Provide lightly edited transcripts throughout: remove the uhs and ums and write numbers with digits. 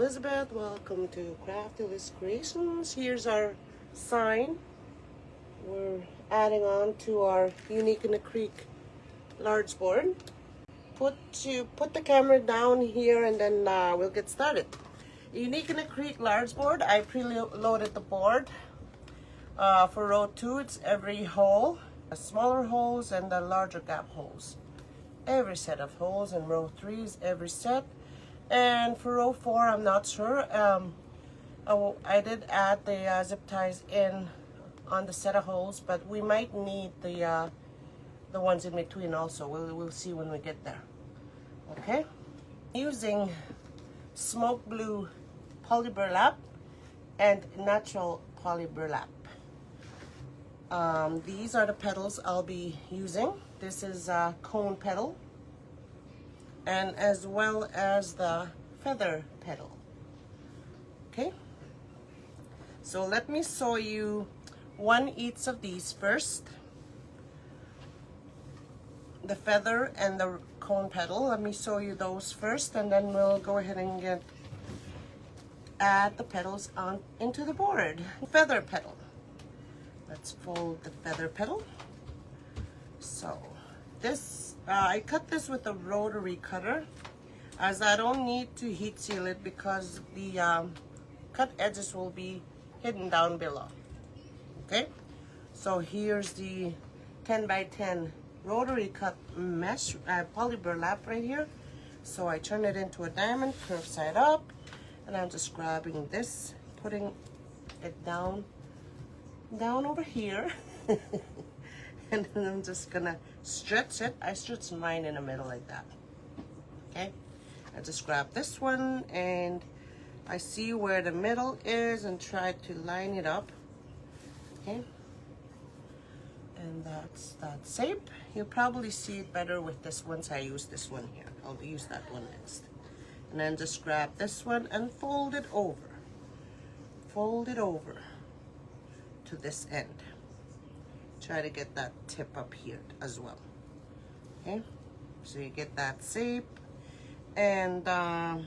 Elizabeth. Welcome to Crafty Liz Creations. Here's our sign. We're adding on to our Unique in the Creek large board. Put the camera down here and then we'll get started. Unique in the Creek large board. I preloaded the board. For row 2, it's every hole, the smaller holes and the larger gap holes. Every set of holes, and row 3 is every set. And for row 4, I'm not sure. I did add the zip ties in on the set of holes, but we might need the ones in between also. We'll see when we get there. Okay. Using smoke blue poly burlap and natural poly burlap. These are the petals I'll be using. This is a cone petal, and as well as the feather petal. Okay, so let me show you one each of these first. The feather and the cone petal. Let me show you those first, and then we'll go ahead and add the petals on into the board. Feather petal. Let's fold the feather petal. So this, I cut this with a rotary cutter, as I don't need to heat seal it because the cut edges will be hidden down below. Okay, so here's the 10 by 10 rotary cut mesh poly burlap right here. So I turn it into a diamond, curve side up, and I'm just grabbing this, putting it down over here. And then I'm just gonna stretch it. I stretch mine in the middle like that. Okay, I just grab this one and I see where the middle is and try to line it up. Okay, and that's that shape. You'll probably see it better with this once I use this one here. I'll use that one next. And then just grab this one and fold it over. Fold it over to this end. Try to get that tip up here as well. Okay, so you get that shape, and I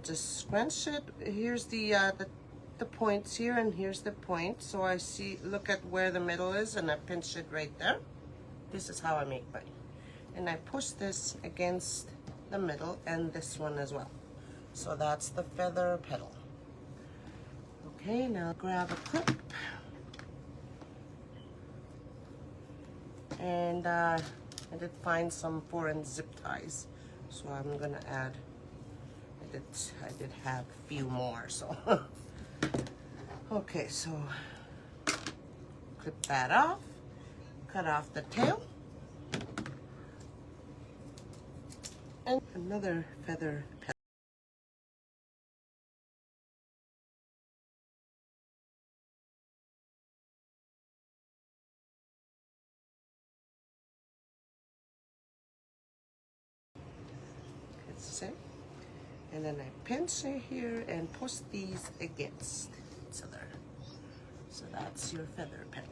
just scrunch it. Here's the points here, and here's the point. So I look at where the middle is, and I pinch it right there. This is how I make mine, and I push this against the middle and this one as well. So that's the feather petal. Okay, now grab a clip. And I did find some foreign zip ties, so I'm gonna add. I did have a few more, so okay. So clip that off, cut off the tail, and another feather petal. And then I pinch it here and push these against each other. So that's your feather petal.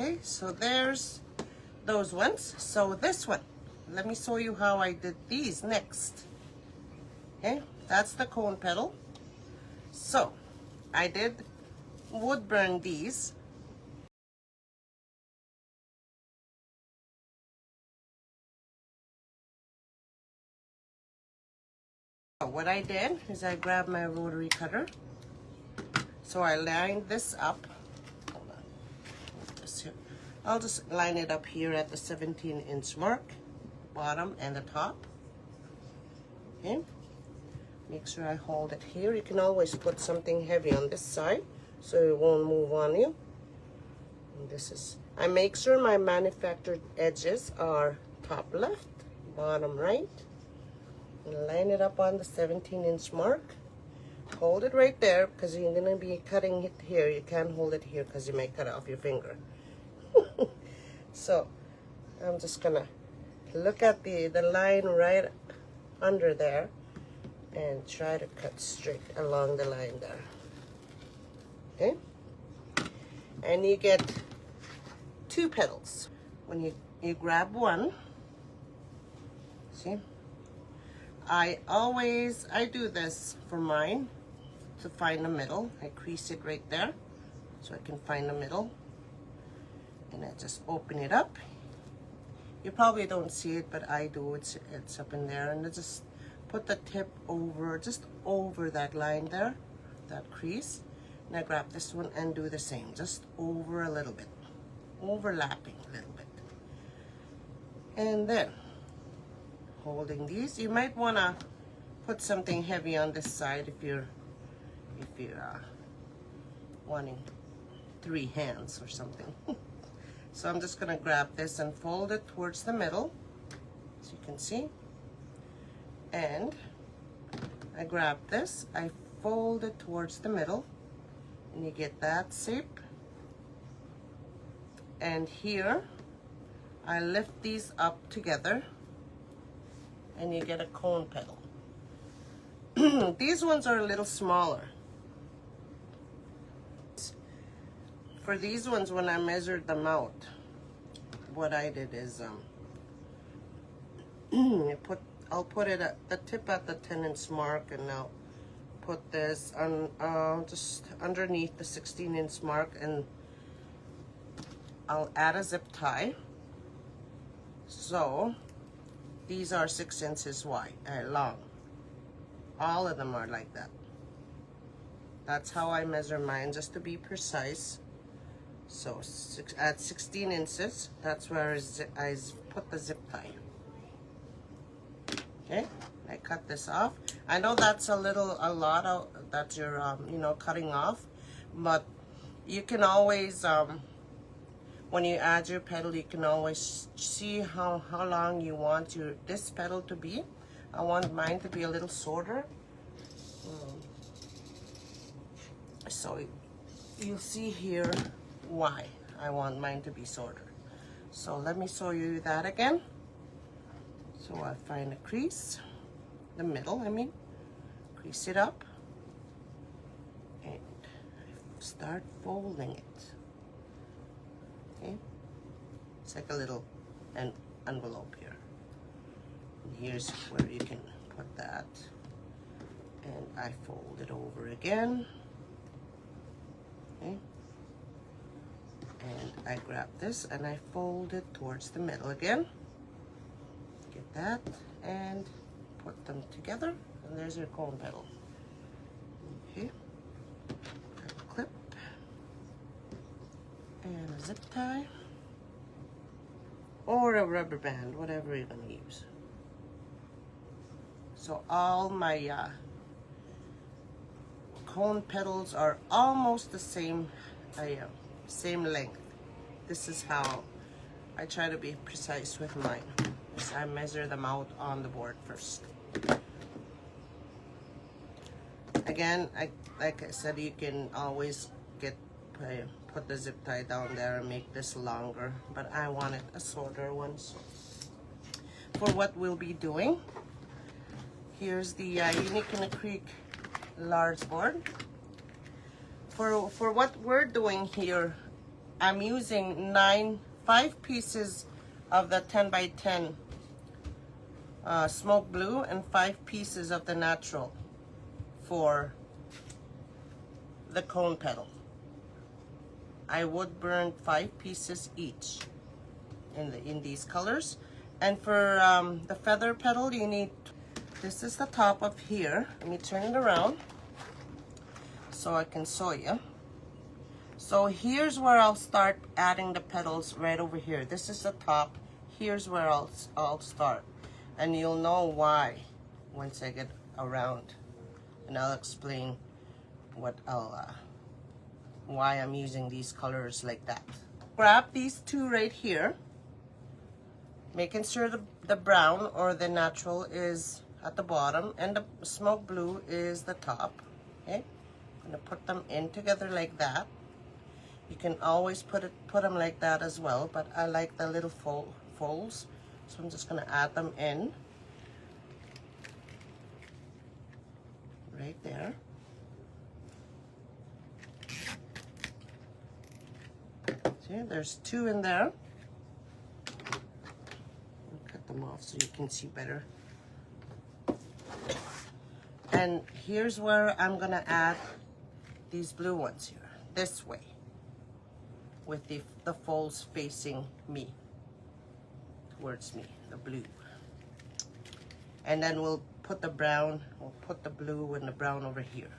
Okay, so there's those ones. So this one, let me show you how I did these next. Okay, that's the cone petal. So I did wood burn these. So what I did is I grabbed my rotary cutter. So I lined this up. I'll just line it up here at the 17-inch mark, bottom and the top. Okay, make sure I hold it here. You can always put something heavy on this side so it won't move on you. And this is, I make sure my manufactured edges are top left, bottom right, and line it up on the 17-inch mark. Hold it right there because you're going to be cutting it here. You can't hold it here because you may cut off your finger. So I'm just gonna look at the line right under there and try to cut straight along the line there. Okay? And you get 2 petals. When you grab one, see? I do this for mine to find the middle. I crease it right there so I can find the middle. And I just open it up. You probably don't see it, but I do. It's up in there. And I just put the tip over, just over that line there, that crease. And I grab this one and do the same, just over a little bit, overlapping a little bit. And then, holding these, you might want to put something heavy on this side if you're wanting 3 hands or something. So I'm just gonna grab this and fold it towards the middle, as you can see. And I grab this, I fold it towards the middle, and you get that shape. And here, I lift these up together, and you get a cone petal. These ones are a little smaller. For these ones, when I measured them out, what I did is I'll put it at the tip at the 10-inch mark, and I'll put this on just underneath the 16-inch mark, and I'll add a zip tie. So these are 6 inches wide, long. All of them are like that. That's how I measure mine, just to be precise. So at 16 inches, that's where I put the zip tie. Okay, I cut this off. I know that's a lot of that you're cutting off, but you can always when you add your petal, you can always see how long you want this petal to be. I want mine to be a little shorter. So you'll see here why I want mine to be shorter. So let me show you that again. So I find a crease, the middle, crease it up, and start folding it. Okay, it's like a little envelope here. And here's where you can put that, and I fold it over again. Okay. And I grab this and I fold it towards the middle again. Get that and put them together, and there's your cone petal. Okay, a clip and a zip tie or a rubber band, whatever you're gonna use. So all my cone petals are almost the same length. This is how I try to be precise with mine. So I measure them out on the board first. Again, like I said, you can always put the zip tie down there and make this longer, but I wanted a shorter one. So for what we'll be doing, here's the Unique in the Creek large board. For what we're doing here, I'm using 5 pieces of the 10 by 10 smoke blue and 5 pieces of the natural for the cone petal. I would burn 5 pieces each in these colors. And for the feather petal, you need, this is the top of here. Let me turn it around so I can show you. So here's where I'll start adding the petals, right over here. This is the top. Here's where I'll start. And you'll know why once I get around. And I'll explain why I'm using these colors like that. Grab these 2 right here, making sure the brown or the natural is at the bottom and the smoke blue is the top. Okay, I'm gonna put them in together like that. You can always put them like that as well, but I like the little folds, so I'm just gonna add them in right there. See, there's 2 in there. I'll cut them off so you can see better. And here's where I'm gonna add these blue ones here, this way, with the folds facing me, towards me, the blue. And then we'll put the brown, we'll put the blue and the brown over here.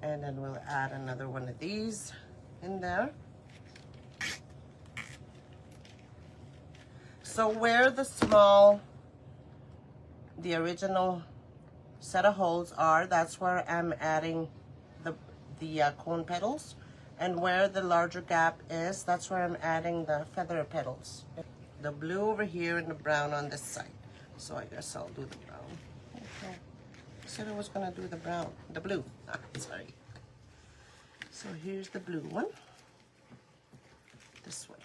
And then we'll add another one of these in there. So where the original set of holes are, that's where I'm adding the cone petals. And where the larger gap is, that's where I'm adding the feather petals. The blue over here and the brown on this side. So I guess I'll do the brown. Okay. I said I was gonna do the brown, the blue. Sorry. So here's the blue one. This way.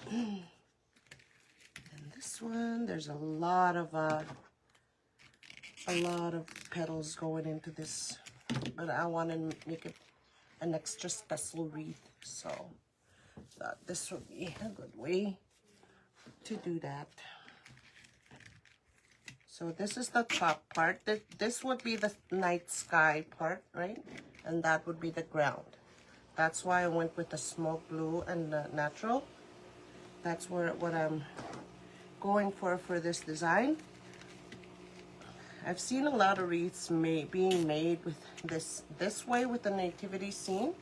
And this one, there's a lot of petals going into this, but I want to make it an extra special wreath, so thought this would be a good way to do that. So this is the top part. This would be the night sky part, right? And that would be the ground. That's why I went with the smoke blue and the natural. That's what I'm going for this design. I've seen a lot of wreaths being made with this way with the nativity scene,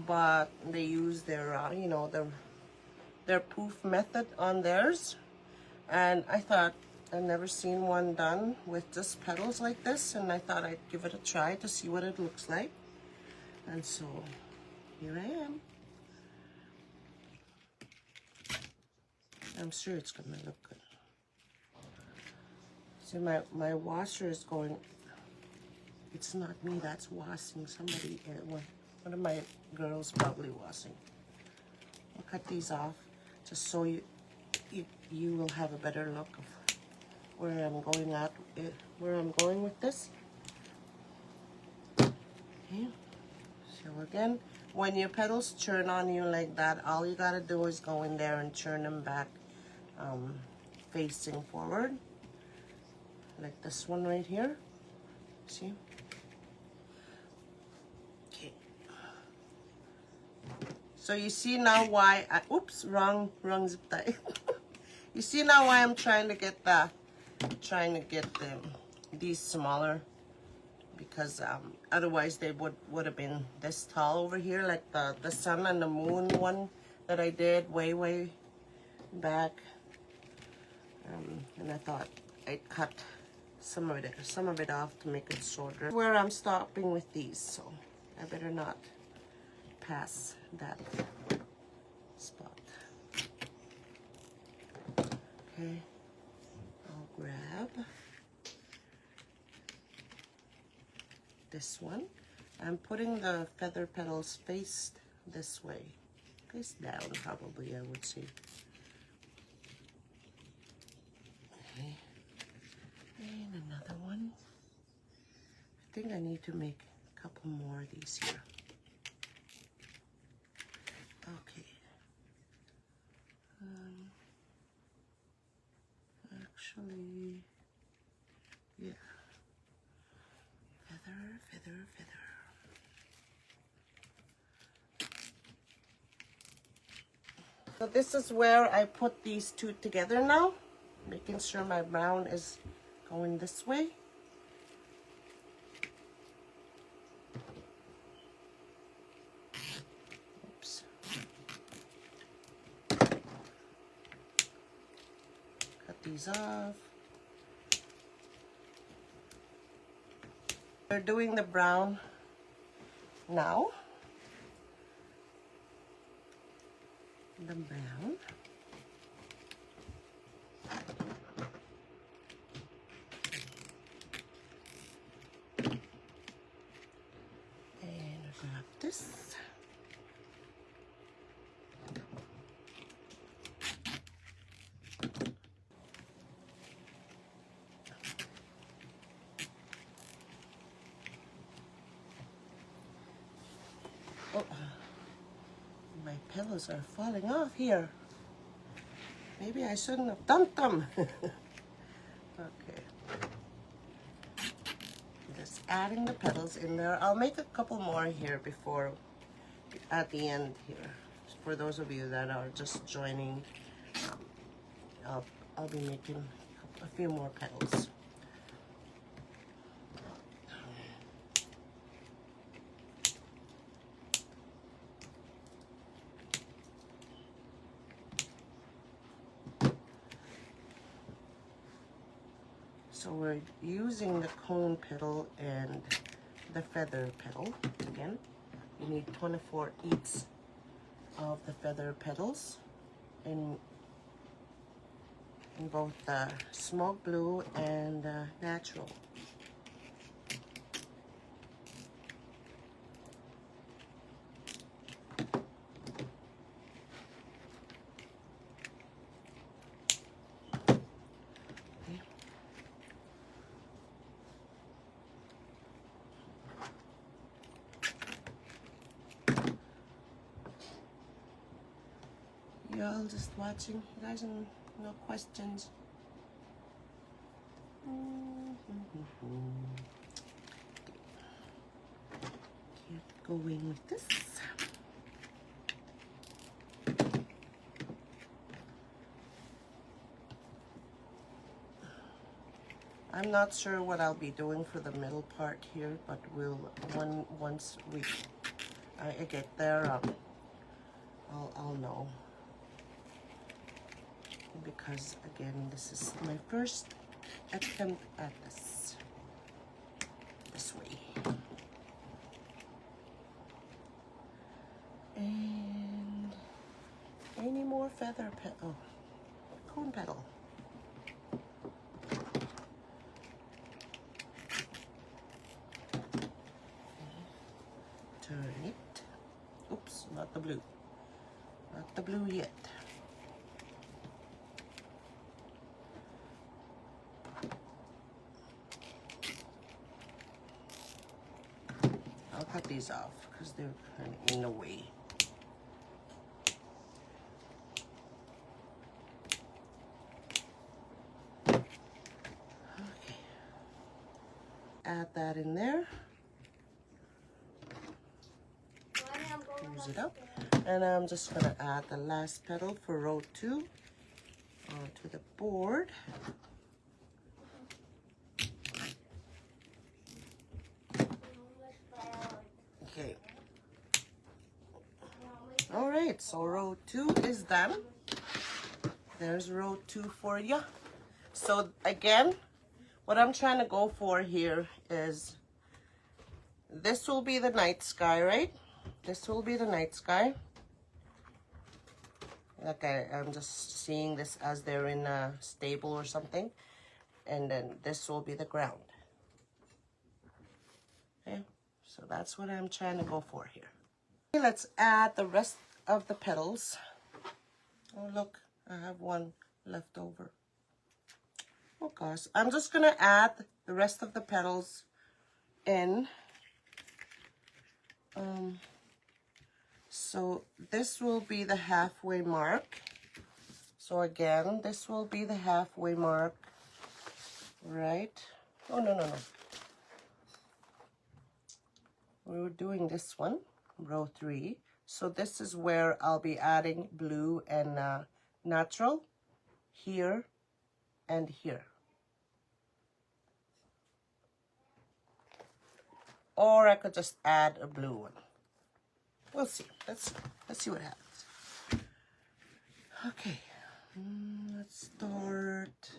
but they use their you know, their poof method on theirs, and I thought I've never seen one done with just petals like this, and I thought I'd give it a try to see what it looks like. And so here I am. I'm sure it's gonna look good. See, my washer is going, it's not me that's washing, somebody, one of my girls probably washing. I'll cut these off just so you will have a better look of where I'm going with this. Okay. So again, when your petals turn on you like that, all you gotta do is go in there and turn them back facing forward, like this one right here. See? Okay. So you see now why oops, wrong zip tie. You see now why I'm trying to get these smaller, because otherwise they would have been this tall over here, like the sun and the moon one that I did way back. And I thought I'd cut some of it off to make it shorter. Where I'm stopping with these, so I better not pass that spot. Okay, I'll grab this one. I'm putting the feather petals faced this way, face down probably, I would say. Okay, and another one. I think I need to make a couple more of these here. Okay. Actually, yeah. Feather. So this is where I put these two together now, making sure my brown is going this way. Oops. these off. We're doing the brown now. The brown. And grab this. Oh, my pillows are falling off here. Maybe I shouldn't have done them. Okay. Just adding the petals in there. I'll make a couple more here before, at the end here. For those of you that are just joining, I'll be making a few more petals. So we're using the cone petal and the feather petal again. You need 24 each of the feather petals in both the smoke blue and natural. Y'all just watching. You guys, no questions. Get going with this. I'm not sure what I'll be doing for the middle part here, but we'll once I get there, I'll know. Because again, this is my first attempt at this way. And any more feather petal, cone petal. Turn it. Oops, not the blue. Not the blue yet. I'll cut these off because they're kind of in the way. Okay. Add that in there. Close it up. And I'm just going to add the last petal for row 2 onto the board. Okay. All right, so row 2 is done. There's row 2 for you. So again, what I'm trying to go for here is this will be the night sky, right? This will be the night sky. Like I'm just seeing this as they're in a stable or something. And then this will be the ground. Okay, so that's what I'm trying to go for here. Okay, let's add the rest of the petals. Oh look, I have one left over. Oh gosh, I'm just gonna add the rest of the petals in. So this will be the halfway mark. So again, this will be the halfway mark, right? Oh, no. We were doing this one, row 3. So this is where I'll be adding blue and natural here and here. Or I could just add a blue one. We'll see. Let's see what happens. Okay, let's start.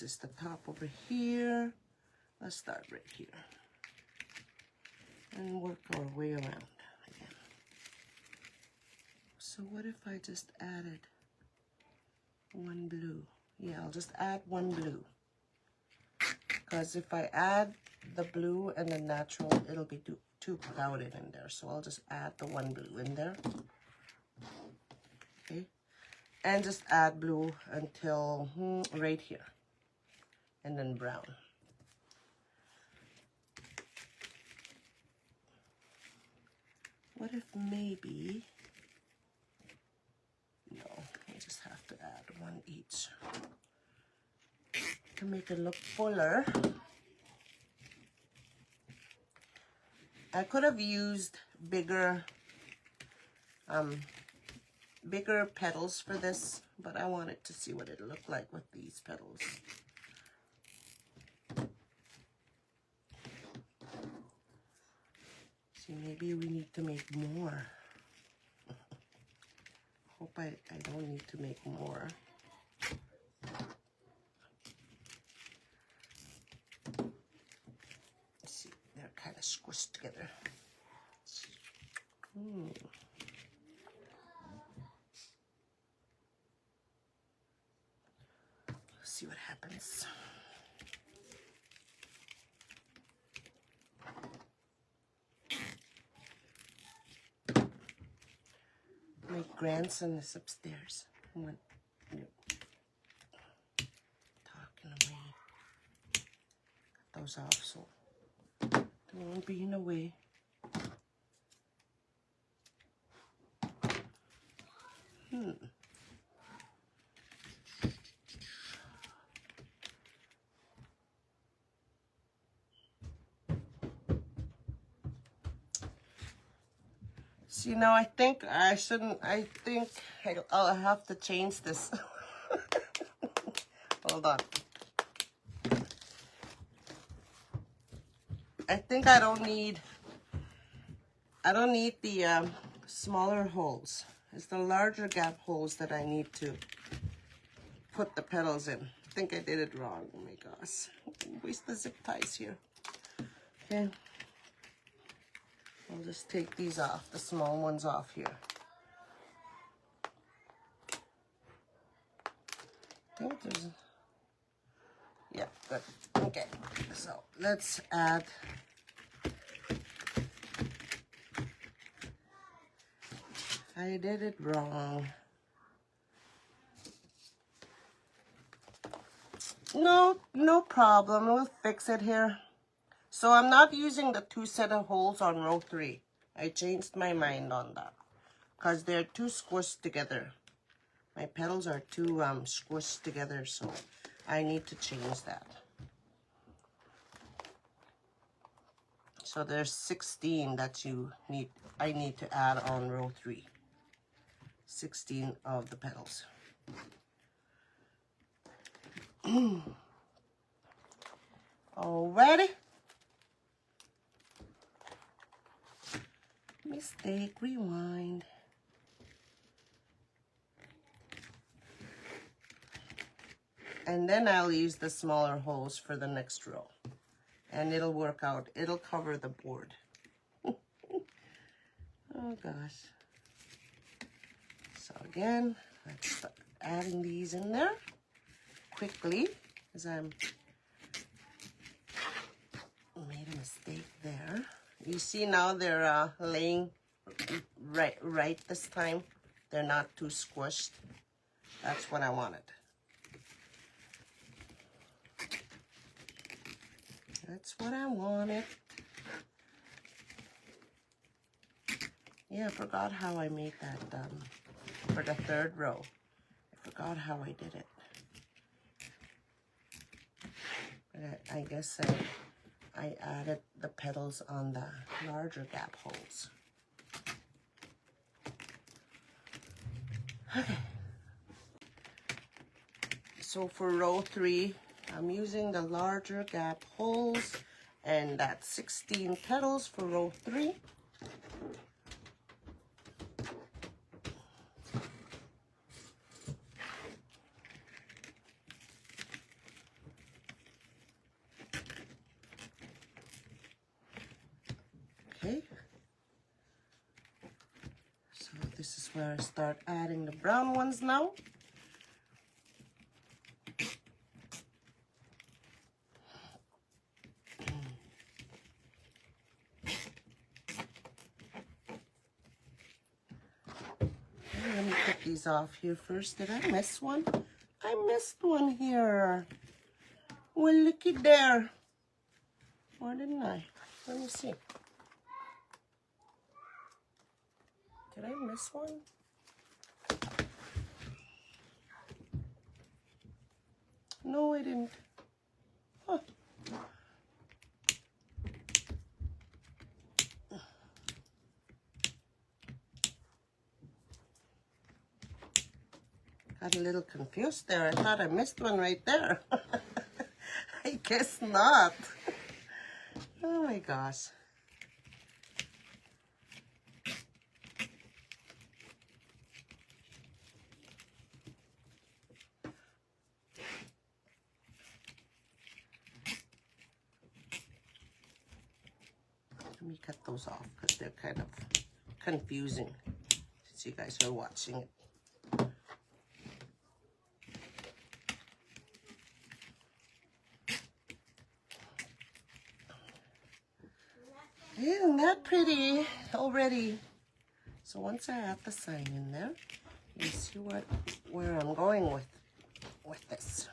is the top over here. Let's start right here and work our way around again. So what if I just added one blue? Yeah, I'll just add one blue. Because if I add the blue and the natural, it'll be too crowded in there. So I'll just add the one blue in there. Okay. And just add blue until right here. And then brown. What if maybe... No, I just have to add one each. To make it look fuller. I could have used bigger petals for this, but I wanted to see what it looked like with these petals. See, maybe we need to make more. Hope I don't need to make more. See, they're kind of squished together. Let's see what happens. My grandson is upstairs. Talking away. Cut those off so they won't be in the way. See, now I think I shouldn't, I'll have to change this. Hold on. I think I don't need the smaller holes. It's the larger gap holes that I need to put the petals in. I think I did it wrong. Oh my gosh. Waste the zip ties here. Okay. I'll just take these off, the small ones off here. I think there's... Yeah, good. Okay, so let's add... I did it wrong. No problem. We'll fix it here. So I'm not using the 2 set of holes on row 3. I changed my mind on that because they're too squished together. My petals are too squished together, so I need to change that. So there's 16 that I need to add on row 3. 16 of the petals. Alrighty. Mistake, rewind. And then I'll use the smaller holes for the next row. And it'll work out. It'll cover the board. Oh gosh. So again, let's start adding these in there quickly, as I'm made a mistake there. You see now they're laying right this time. They're not too squished. That's what I wanted. That's what I wanted. Yeah, I forgot how I made that for the 3rd row. I forgot how I did it. But I guess I added the petals on the larger gap holes. Okay. So for row 3, I'm using the larger gap holes, and that's 16 petals for row 3. is where I start adding the brown ones now. Let me put these off here first. Did I miss one? I missed one here. Well, looky there. Or didn't I? Let me see. Did I miss one? No, I didn't. Huh. Got a little confused there. I thought I missed one right there. I guess not. Oh my gosh. Let me cut those off because they're kind of confusing since you guys are watching it. Isn't that pretty already? So once I add the sign in there, you see where I'm going with this.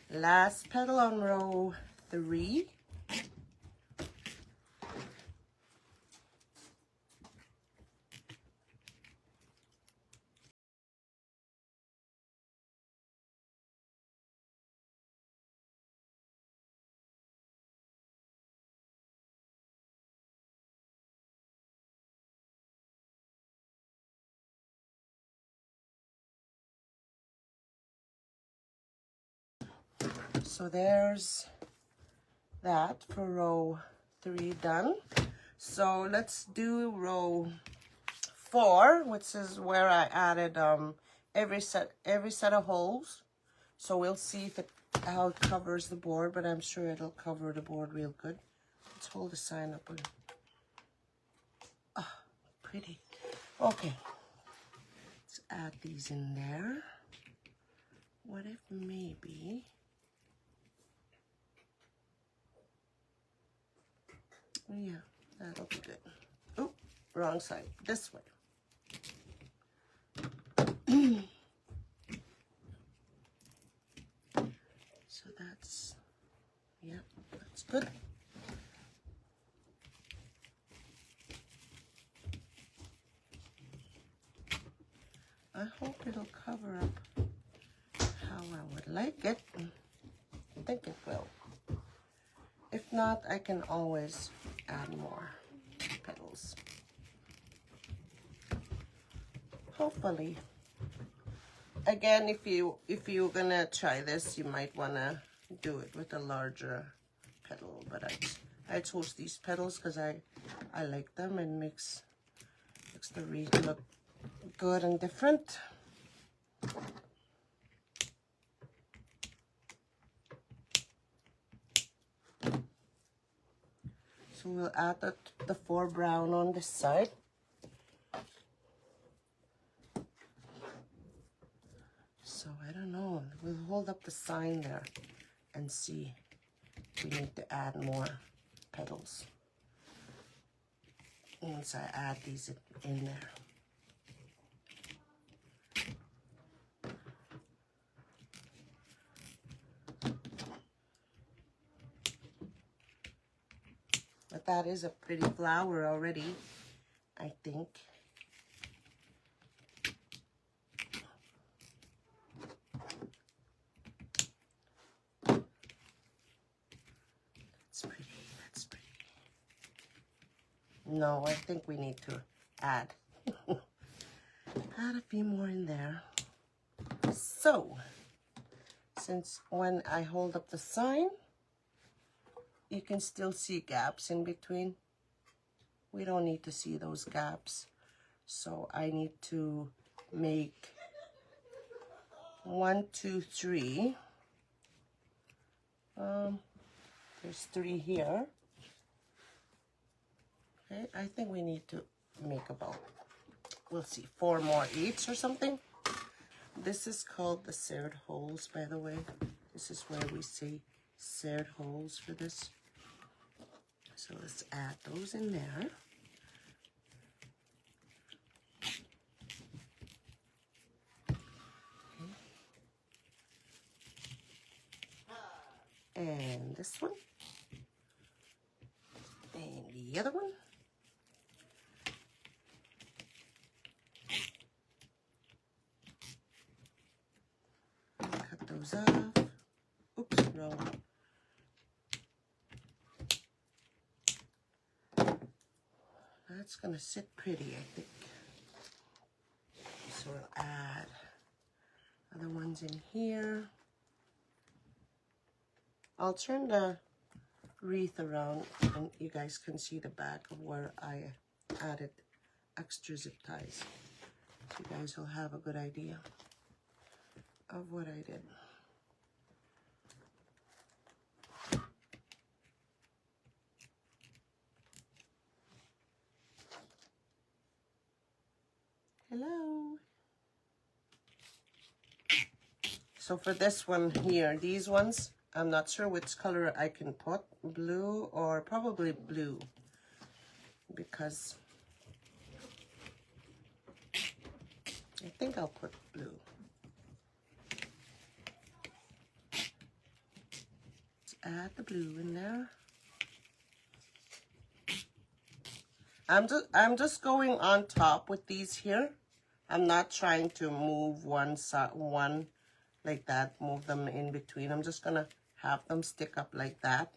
Last petal on row 3. So there's that for row 3 done. So let's do row 4, which is where I added every set of holes. So we'll see how it covers the board, but I'm sure it'll cover the board real good. Let's hold the sign up. Ah, pretty. Okay, let's add these in there. What if maybe... Yeah, that'll be good. Oh, wrong side. This way. So that's, yeah, that's good. I hope it'll cover up how I would like it. I think it will. If not, I can always add more petals. Hopefully. Again, if you're gonna try this, you might wanna do it with a larger petal. But I chose these petals because I like them and makes the wreath look good and different. So we'll add the 4 brown on this side. So I don't know, we'll hold up the sign there and see if we need to add more petals once I add these in there. But that is a pretty flower already, I think. That's pretty, that's pretty. No, I think we need to add a few more in there. So, since when I hold up the sign, you can still see gaps in between. We don't need to see those gaps. So I need to make 1, 2, 3. There's 3 here. Okay, I think we need to make about, we'll see, 4 more each or something. This is called the serred holes, by the way. This is where we say serred holes for this. So let's add those in there. Okay. And this one. And the other one. Cut those off. Oops, wrong one. That's gonna sit pretty, I think. So we'll add other ones in here. I'll turn the wreath around and you guys can see the back of where I added extra zip ties. So you guys will have a good idea of what I did. Hello. So for this one here, these ones, I'm not sure which color I can put, blue or probably blue, because I think I'll put blue. Let's add the blue in there. I'm just going on top with these here. I'm not trying to move one like that, move them in between. I'm just gonna have them stick up like that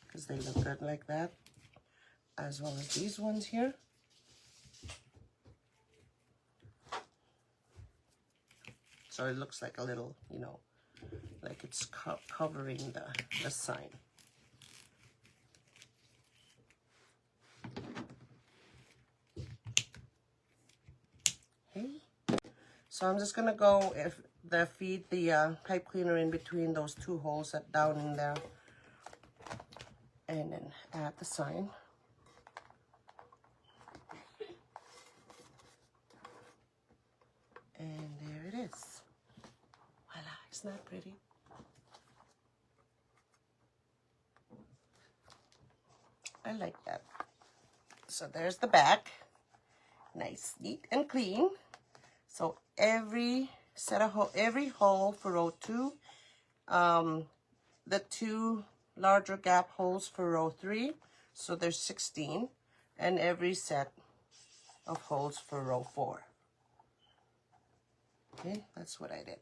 because they look good like that, as well as these ones here. So it looks like a little, you know, like it's covering the sign. Okay. So I'm just gonna go feed the pipe cleaner in between those 2 holes that down in there, and then add the sign. And there it is. Voila, isn't that pretty? I like that. So there's the back. Nice, neat, and clean. So every hole for row 2, the 2 larger gap holes for row 3, so there's 16, and every set of holes for row 4. Okay, that's what I did.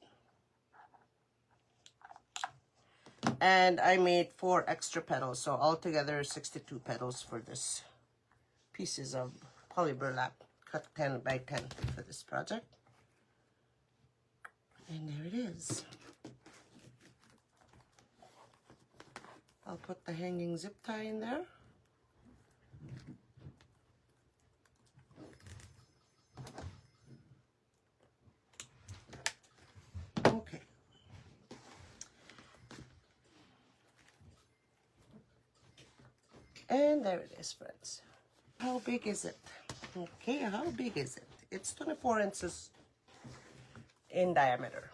And I made 4 extra petals, so altogether 62 petals for this pieces of poly burlap, cut 10 by 10 for this project. And there it is. I'll put the hanging zip tie in there. Okay. And there it is, friends. How big is it? Okay, how big is it? It's 24 inches in diameter.